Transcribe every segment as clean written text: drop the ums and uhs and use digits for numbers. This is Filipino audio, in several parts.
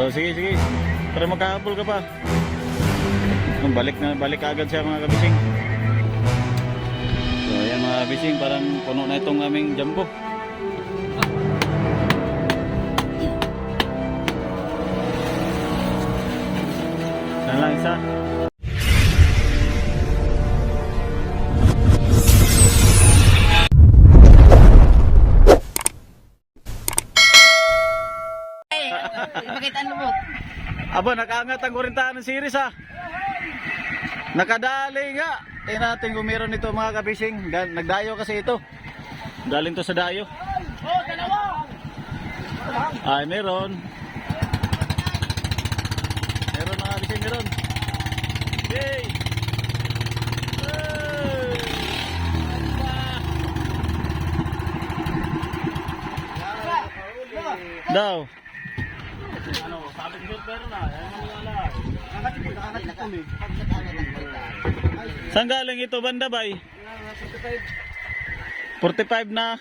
Oh, sige, sige. Para makahabol ka pa. Balik agad siya mga kabising. So ayan mga kabising, parang puno na itong aming jumbo. Saan lang isa? Bakit ano mo? Aba, nakaangat ang kurintahan ng series ha. Nakadali nga. Tingnan natin kung meron ito mga kabising. Nagdayo kasi ito. Galing to sa dayo. Oh, dalawa! Ay, meron. Meron mga kabising, meron. Yay! Daw. Ano, sabi ko pero na, yan ang wala. Nakakatipon eh. Saan galing ito banda bay? 45 na.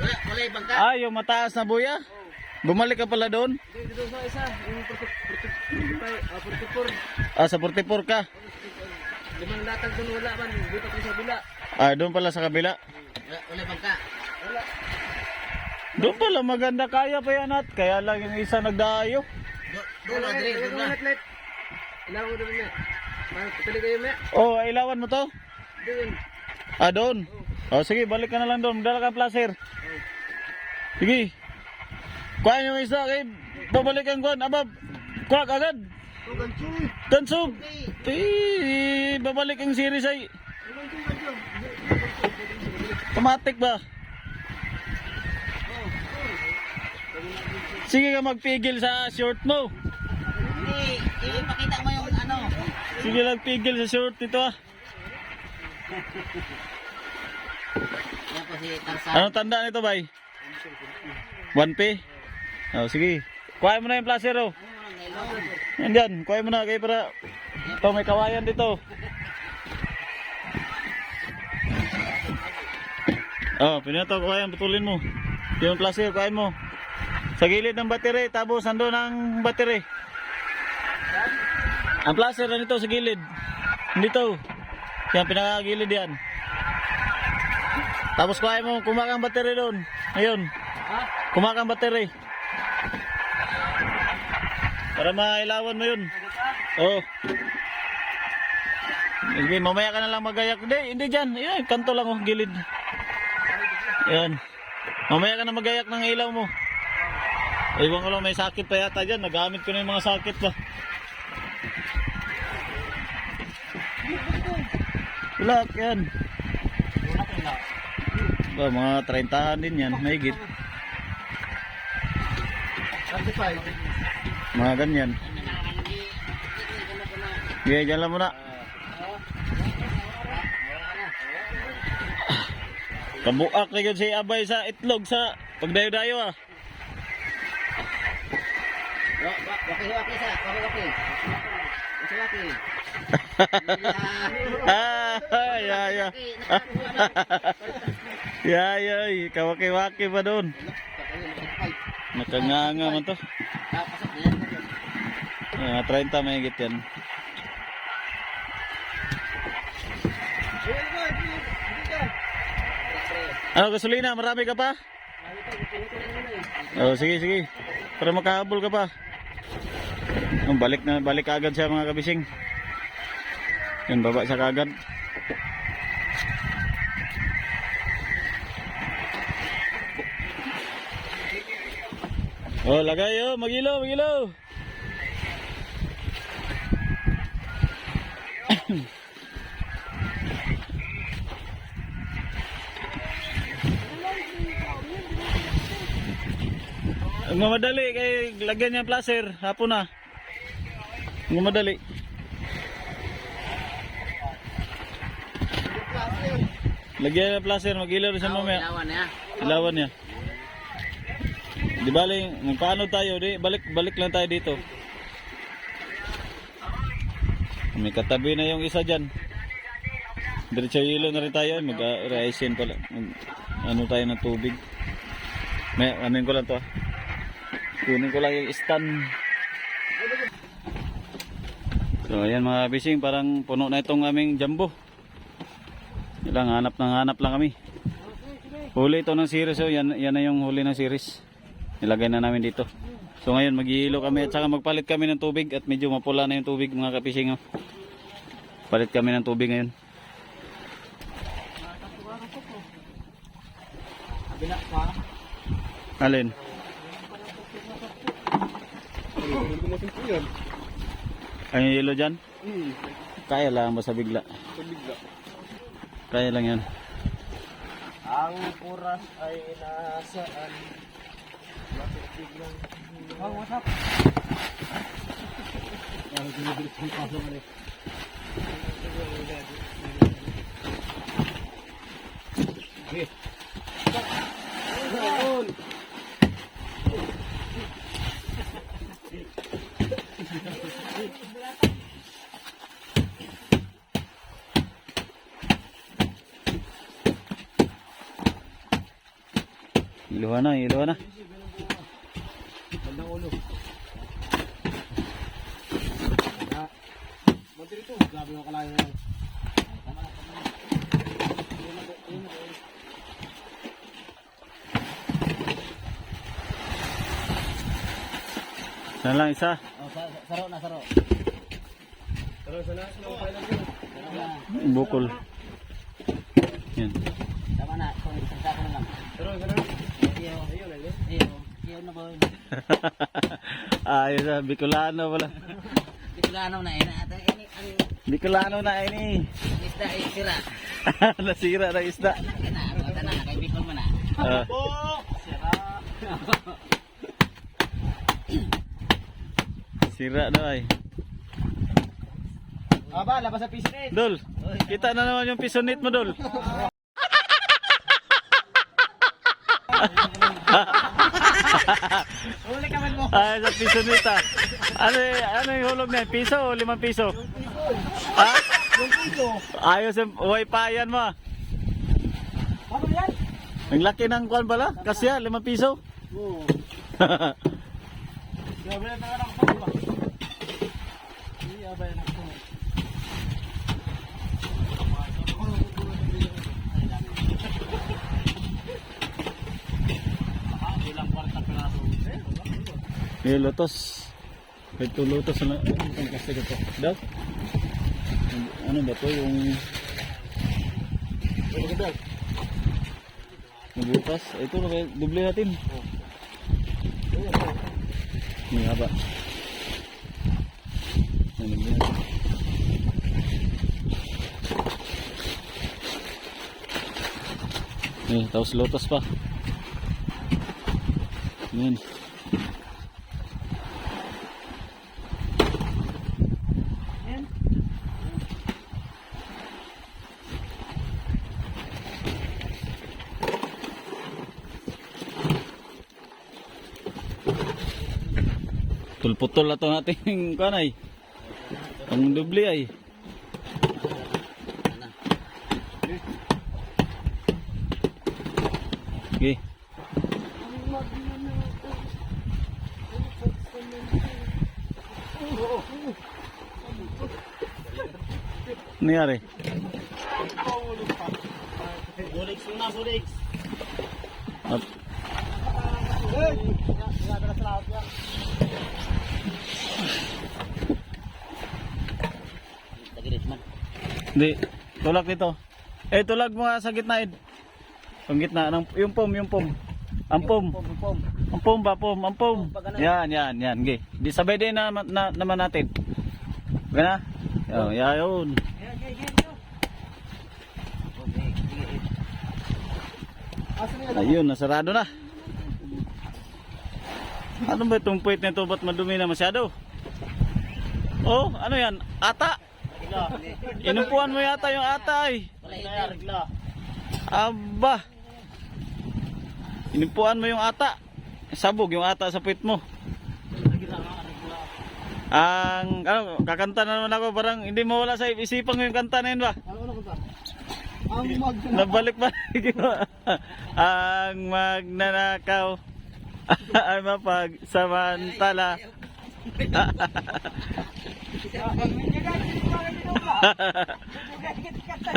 Wala ibang ka? Ah, yung mataas na buya? Bumalik ka pala doon? Dito sa isa, yung 44. Ah, sa 44 ka? Limang latag doon wala man, dito ko sa bila. Ah, doon pala sa kabila. Wala ibang ka? Wala. Doon pala maganda, kaya pa yan at kaya lang yung isa nagdayo. Doon Andre, doon na. Ilaw mo doon na. Patuloy kayo me. Oh, ilawan mo to? Doon. Ah, doon? Oh, sige, balik ka na lang doon. Dala ka placer. Sige. Kuha yung isa, kay babalik ang kuhan. Aba, kuha ka agad. Tansog. Babalik ang series ay. Automatic ba? Sige ka magpigil sa short mo. Hindi, ipakita mo yung ano. Sige lang pigil sa short ito ah. Yan po si Tarzan. Anong tanda nito bay? 1P? Oh, sige. Kuha mo na yung placer oh. Yan, kuha mo na kayo para ito may kawayan dito. Oh, pinato kawayan, putulin mo. Yung placer, kuha mo. Sa gilid ng battery, tapos nandun ang battery. Ang placer na nito sa gilid. Dito. Yan, pinakagilid yan. Tapos kuha mo, kumakang battery doon. Ayun. Kumakang battery. Para mailawan mo yun. Oo. Sige, mamaya ka na lang magayak. Hindi dyan. Ayun, kanto lang oh, gilid. Yan. Mamaya ka na magayak ng ilaw mo. Iwan ko lang, may sakit pa yata dyan. Nagamit ko na yung mga sakit pa. Tulak yan. Ba, mga 30 din yan, mahigit. Mga ganyan. Okay, dyan lang muna. Kabuak na yun si Abay sa itlog sa pagdayo-dayo ah. Waki sa, waki. Waki. Ay, kawaki-waki pa doon. Nakanganga man to. Mga 30 may higit yan. Ano, gasolina? Marami ka pa? Oh, sige, sige. Para makahabol ka pa. Oh, balik agad siya mga kabising. Yan, baba siya kagad. Oh, lagay oh, magilaw. Ang mamadali kay lagyan niya placer, hapon na. Ang mamadali. Lagyan niya placer, mag-ilaw rin siya mamaya. Ilawan niya. Di bali, magpaano tayo, balik lang tayo dito. May katabi na yung isa dyan. Diretso yelo na rin tayo, mag-raisin pala. Ano tayo ng tubig. May, anuin ko lang to ah. Kunin ko lang yung stand. So ayan mga bising, parang puno na itong aming jumbo. Ilang hanap lang kami. Huli ito ng series, oh. Yan na yung huli ng series. Nilagay na namin dito. So ngayon maghihilo kami at saka magpalit kami ng tubig at medyo mapula na yung tubig mga kapising, oh. Palit kami ng tubig ngayon. Alin? Ay, yung yelo dyan? Kaya lang ba sa bigla? Kaya lang yan. Ang oras ay nasaan? Oh, what's up? Iluha na, iluha na. Bandang ulo. Monti rito. Grabe yung kalayo na. Saan lang isa? Oh, saro na, saro. Saro, sana. Bukol. Yan. Tama na. Salita ko na lang. Saro, sana. Iyo, iyo na ba? Ayos na, Bicolano pala. Bicolano na eh. Bicolano na ini. Isda ay sira. Nasira na isda. Ito na, kay Bicol mo na. Sira. Sira na ay. Aba, labas sa pisnit. Dol, kita na naman yung pisonit mo, Dol. Huli ka man mo. Ay, sa pisonit ah. Ano yung hulog na yan? Piso o 5 piso? Ha? Ayos yung wifi yan mo. ah. Ano yan? Ang laki ng kwan pala. Kasya, 5 piso. Oo. Grabe na naman ako sa iba. Hindi, abay na ako. May lotos. Ito lotos na. Ang kasi ito. Daw? Ano ba to yung... Mabutas. Ito na kaya doble natin. May haba. Doble natin. Tapos lotos pa. Yan. Putol na ito natin kanay. Ang dubli ay. Okay. Nangyari? Buliks muna, buliks. At, di, tulak dito. Tulag mo nga sa gitna. Ang gitna, yung pom. Ang pom. Ang pom ba, pom. Ang pom. Yan. Okay. Di sabay din naman natin. Gana? Oh, yun. Ayun, nasarado na. Ano ba itong puwit nito? Ba't madumi na masyado? Oh, ano yan? Ata? Inupuan mo yata yung ata ay. Aba. Inupuan mo yung ata. Sabog yung ata sa puwit mo. Kakanta na naman ako. Parang hindi mawala sa isipan ko yung kanta na yun ba? Nabalik ba? Ang magnanakaw ay mapagsamantala. Pag-video guys, hindi pa kayo dito ba? Video guys, kita-kita.